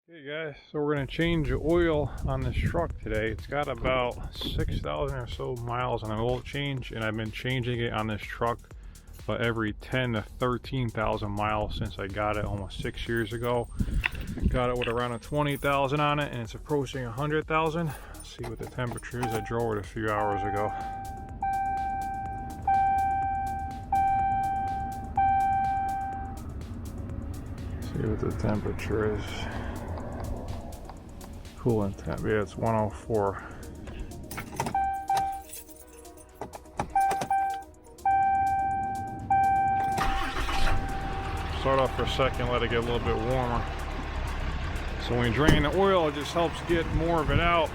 Hey guys, so we're going to change the oil on this truck today. It's got about 6,000 or so miles on an oil change, and I've been changing it on this truck every 10 to 13,000 miles since I got it almost 6 years ago. Got it with around a 20,000 on it, and it's approaching 100,000. Let's see what the temperature is. I drove it a few hours ago. See what the temperature is. Coolant temp, yeah, it's 104. Start off for a second, let it get a little bit warmer. So when you drain the oil, it just helps get more of it out.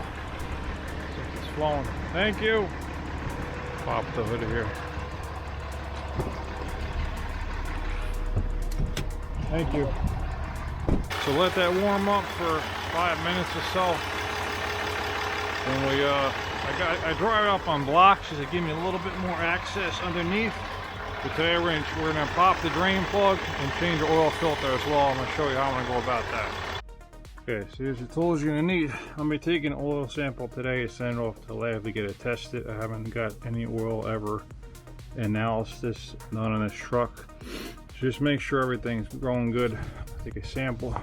It's flowing. Thank you. Pop the hood here. Thank you. So let that warm up for 5 minutes or so. And I dry it up on blocks just to give me a little bit more access underneath. But today we're gonna pop the drain plug and change the oil filter as well. I'm gonna show you how I'm gonna go about that. Okay, so here's the tools you're gonna need. I'm gonna be taking an oil sample today and send it off to the lab to get it tested. I haven't got any oil ever analysis done on this truck. So just make sure everything's going good. Take a sample.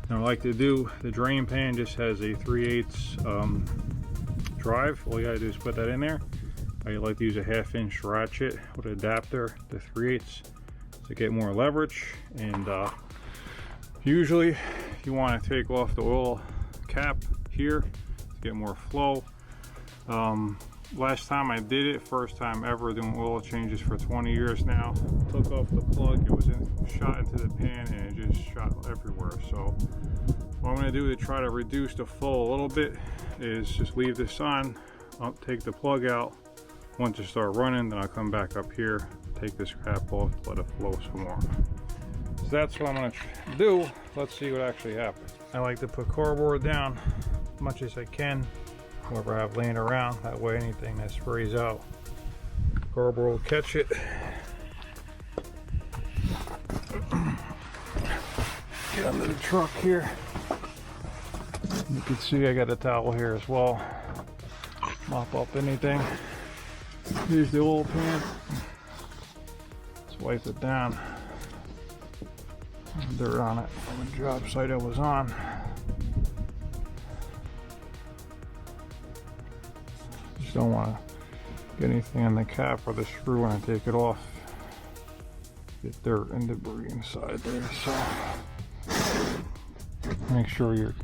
And I like to do, the drain pan just has a 3/8 drive. All you gotta do is put that in there. I like to use a 1/2-inch ratchet with an adapter to 3/8 to get more leverage. And usually you want to take off the oil cap here to get more flow. Last time I did it, first time ever doing oil changes for 20 years now, took off the plug, it was shot into the pan and it just shot everywhere. So what I'm going to do to try to reduce the flow a little bit is just leave this on, I'll take the plug out. Once it starts running, then I'll come back up here, take this cap off, let it flow some more. So that's what I'm going to do. Let's see what actually happens. I like to put cardboard down as much as I can, whatever I have laying around. That way anything that sprays out, cardboard will catch it. Get under the truck here. You can see I got a towel here as well. Mop up anything. Here's the oil pan. Let's wipe it down. Dirt on it from the job site I was on. Just don't want to get anything on the cap or the screw when I take it off. Get dirt and debris inside there. So make sure your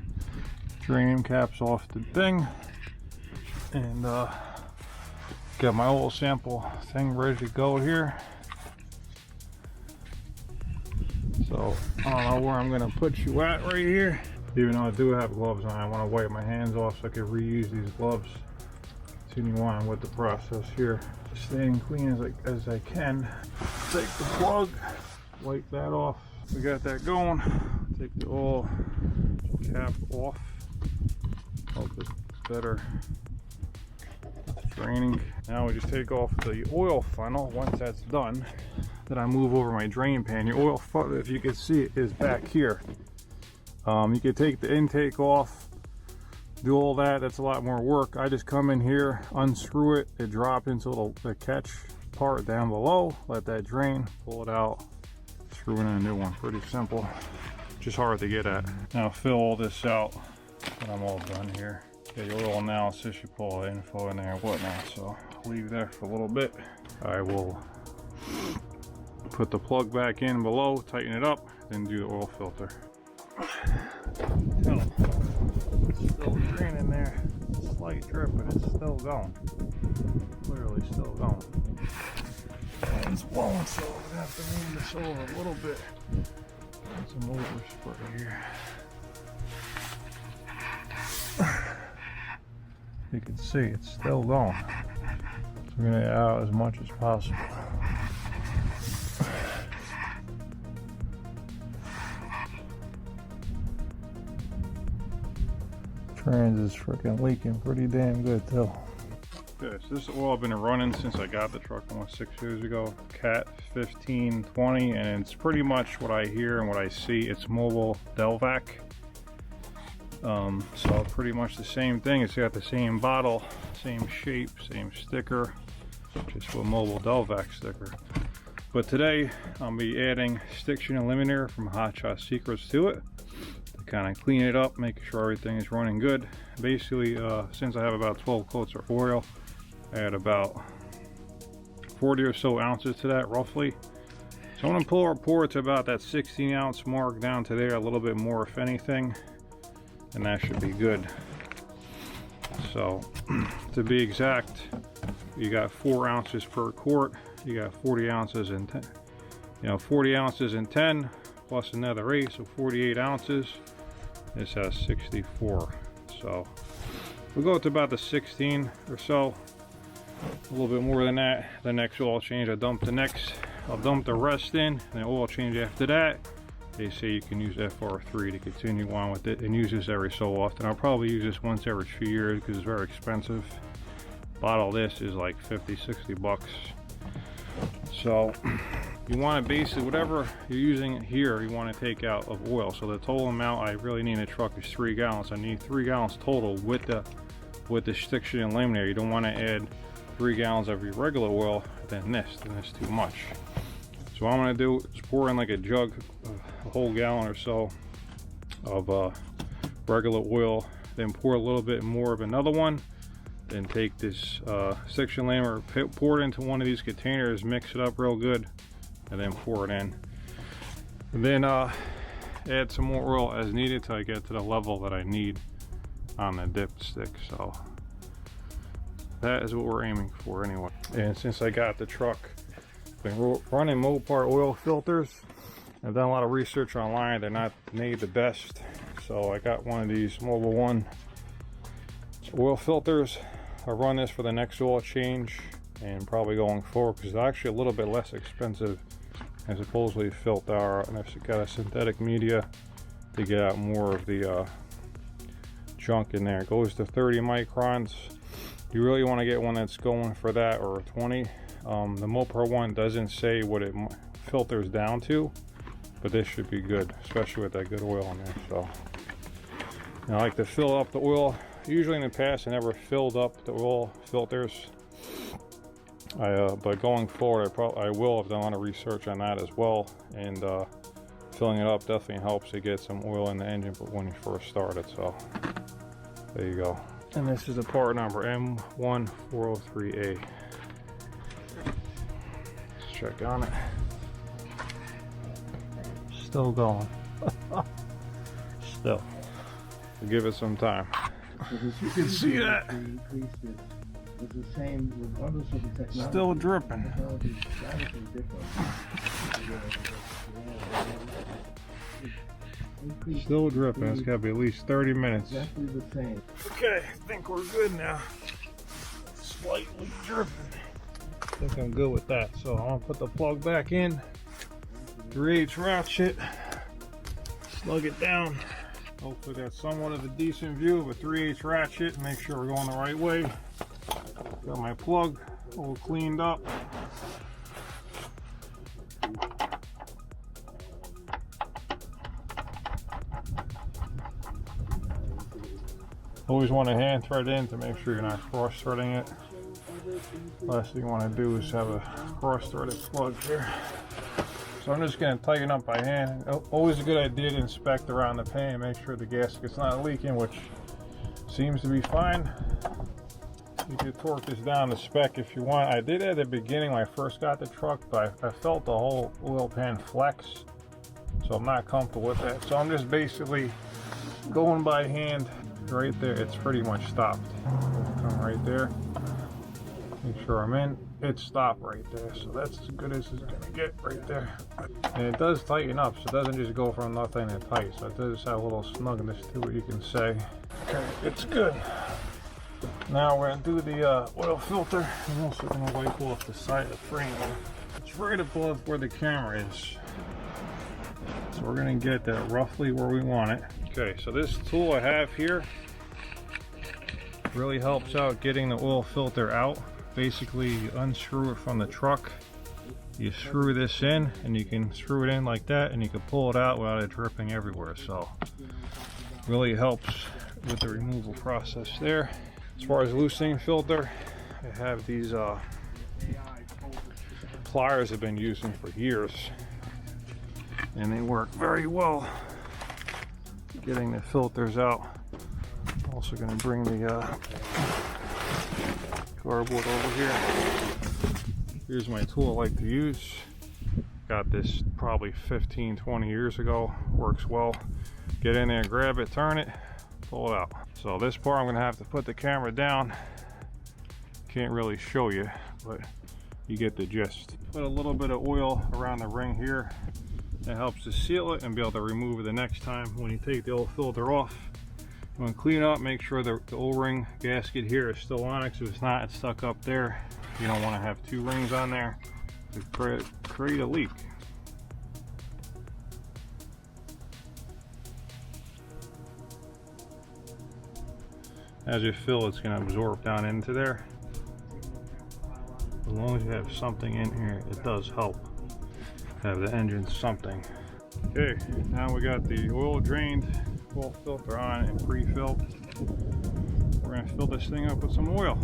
drain cap's off the thing. And got my oil sample thing ready to go here. So I don't know where I'm gonna put you at right here. Even though I do have gloves on, I want to wipe my hands off so I can reuse these gloves. Continue on with the process here. Just staying clean as I can. Take the plug, wipe that off. We got that going. Take the oil cap off. Hope it's better. Draining. Now we just take off the oil funnel. Once that's done, then I move over my drain pan. Your oil funnel, if you can see it, is back here. You can take the intake off, do all that. That's a lot more work. I just come in here, unscrew it, it drops into the catch part down below, let that drain, pull it out, screw in a new one. Pretty simple, just hard to get at. Now fill all this out when I'm all done here. Okay, your oil analysis, you pull all the info in there and whatnot, so I'll leave that for a little bit. I will put the plug back in below, tighten it up, then do the oil filter. It's still draining there, slight drip, but it's still going. Clearly still going. And it's blowing, so I'm gonna have to move this over a little bit. Got some overspray here. You can see it's still going. So we're gonna get out as much as possible. Trans is freaking leaking pretty damn good too. Okay, so this oil I've been running since I got the truck almost 6 years ago. Cat 1520, and it's pretty much what I hear and what I see. It's mobile Delvac. So pretty much the same thing. It's got the same bottle, same shape, same sticker, just with mobile Delvac sticker. But today I'll be adding Stiction Eliminator from Hot Shot Secrets to it to kind of clean it up, making sure everything is running good. Basically, since I have about 12 coats of oil, I add about 40 or so ounces to that roughly. So I'm going to pull our pour to about that 16 ounce mark, down to there, a little bit more if anything, and that should be good. So to be exact, you got 4 ounces per quart. You got 40 ounces in 10, 40 ounces in 10 plus another 8, so 48 ounces. This has 64, so we'll go to about the 16 or so, a little bit more than that. The next oil change, I'll dump the rest in, and then oil change after that. They say you can use FR3 to continue on with it, and use this every so often. I'll probably use this once every 2 years because it's very expensive. Bottle of this is like 50-60 bucks. So you want to basically, whatever you're using here, you want to take out of oil. So the total amount I really need in a truck is 3 gallons. I need 3 gallons total with the Stiction Eliminator. You don't want to add 3 gallons of your regular oil, then this too much. So what I'm going to do is pour in like a jug, a whole gallon or so of regular oil, then pour a little bit more of another one, then take this Stiction Eliminator, pour it into one of these containers, mix it up real good, and then pour it in. And then add some more oil as needed till I get to the level that I need on the dipstick. So that is what we're aiming for anyway. And since I got the truck, been running Mopar oil filters. I've done a lot of research online. They're not made the best, so I got one of these Mobil 1 oil filters. I run this for the next oil change and probably going forward, because it's actually a little bit less expensive and supposedly filter, and it's got a synthetic media to get out more of the junk in there. It goes to 30 microns. You really want to get one that's going for that, or 20. The Mopar one doesn't say what it filters down to, but this should be good, especially with that good oil in there. So I like to fill up the oil. Usually in the past I never filled up the oil filters, but going forward I will have done a lot of research on that as well, and filling it up definitely helps to get some oil in the engine but when you first start it. So there you go. And this is the part number M1403A. Let's check on it. Still going. Still. We'll give it some time. You can see that. Still dripping. Still dripping. It's got to be at least 30 minutes. Okay, I think we're good now. Slightly dripping. I think I'm good with that. So I'm going to put the plug back in. 3/8 ratchet. Slug it down. Hopefully that's somewhat of a decent view of a 3/8 ratchet. Make sure we're going the right way. Got my plug all cleaned up. Always want to hand thread in to make sure you're not cross threading it. Last thing you want to do is have a cross threaded plug here. So I'm just going to tighten up by hand. Always a good idea to inspect around the pan, make sure the gasket's not leaking, which seems to be fine. You can torque this down to spec if you want. I did at the beginning when I first got the truck, but I felt the whole oil pan flex, so I'm not comfortable with that. So I'm just basically going by hand. Right there, it's pretty much stopped. Come right there. Make sure I'm in. It's stopped right there, so that's as good as it's gonna get right there. And it does tighten up, so it doesn't just go from nothing to tight. So it does have a little snugness to it, you can say. Okay, it's good. Now we're gonna do the oil filter. I'm also gonna wipe off the side of the frame. It's right above where the camera is. So we're gonna get that roughly where we want it. Okay, so this tool I have here really helps out getting the oil filter out. Basically, you unscrew it from the truck, you screw this in, and you can screw it in like that, and you can pull it out without it dripping everywhere. So Really helps with the removal process there. As far as loosening filter, I have these pliers I've been using for years, and they work very well getting the filters out. Also going to bring the cardboard over here. Here's my tool I like to use. Got this probably 15-20 years ago. Works well. Get in there, grab it, turn it, pull it out. So this part I'm going to have to put the camera down. Can't really show you, but you get the gist. Put a little bit of oil around the ring here. That helps to seal it and be able to remove it the next time when you take the old filter off. You want to clean up, make sure the O-ring gasket here is still on it, because if it's not, it's stuck up there. You don't want to have two rings on there to create a leak. As you fill, it's going to absorb down into there. As long as you have something in here, it does help have the engine something. Okay, now we got the oil drained, oil filter on and pre-filled. We're going to fill this thing up with some oil.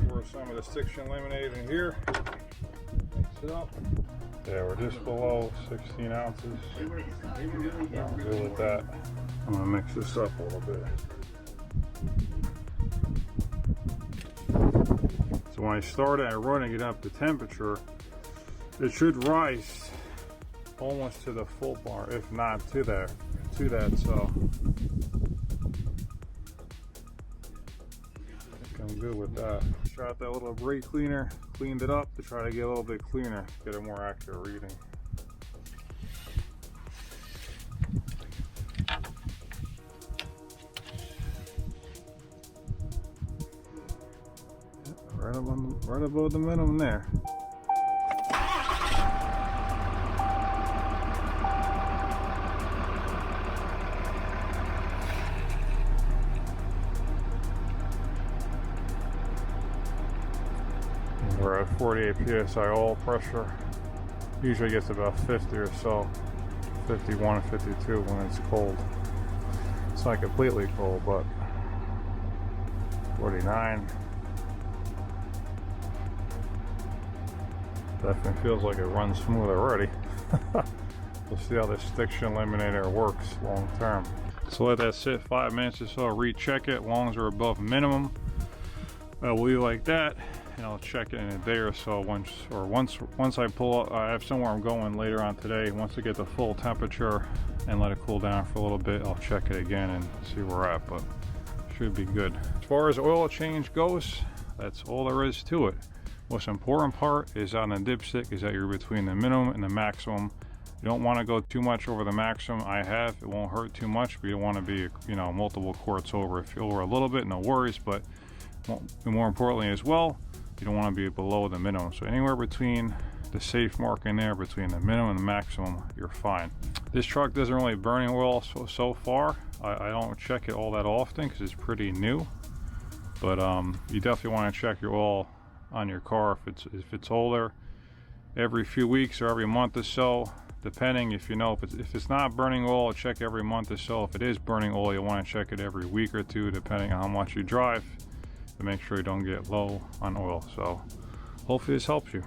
Pour some of the stiction lemonade in here. Mix it up. Yeah, we're just below 16 ounces. I'm good with that. I'm gonna mix this up a little bit. So when I start it, I run and get up to temperature. It should rise almost to the full bar, if not to that. So I'm good with that. Shot that little brake cleaner, cleaned it up to try to get a little bit cleaner, get a more accurate reading. Right above the minimum there. We're at 48 psi oil pressure. Usually gets about 50 or so, 51, 52 when it's cold. It's not completely cold, but 49. Definitely feels like it runs smooth already. We'll see how this stiction eliminator works long term. So let that sit 5 minutes or so, recheck it. As long as we're above minimum, we'll leave like that. And I'll check it in a day or so once I pull up. I have somewhere I'm going later on today. Once I get the full temperature and let it cool down for a little bit, I'll check it again and see where we're at, but should be good. As far as oil change goes, that's all there is to it. Most important part is on the dipstick is that you're between the minimum and the maximum. You don't want to go too much over the maximum. It won't hurt too much, but you don't want to be, multiple quarts over. If you're over a little bit, no worries, but more importantly as well, you don't want to be below the minimum. So anywhere between the safe mark in there, between the minimum and the maximum, you're fine. This truck doesn't really burn oil so far. I don't check it all that often because it's pretty new, but you definitely want to check your oil on your car if it's older, every few weeks or every month or so, depending. If it's not burning oil, check every month or so. If it is burning oil, you want to check it every week or two, depending on how much you drive, to make sure you don't get low on oil. So hopefully this helps you.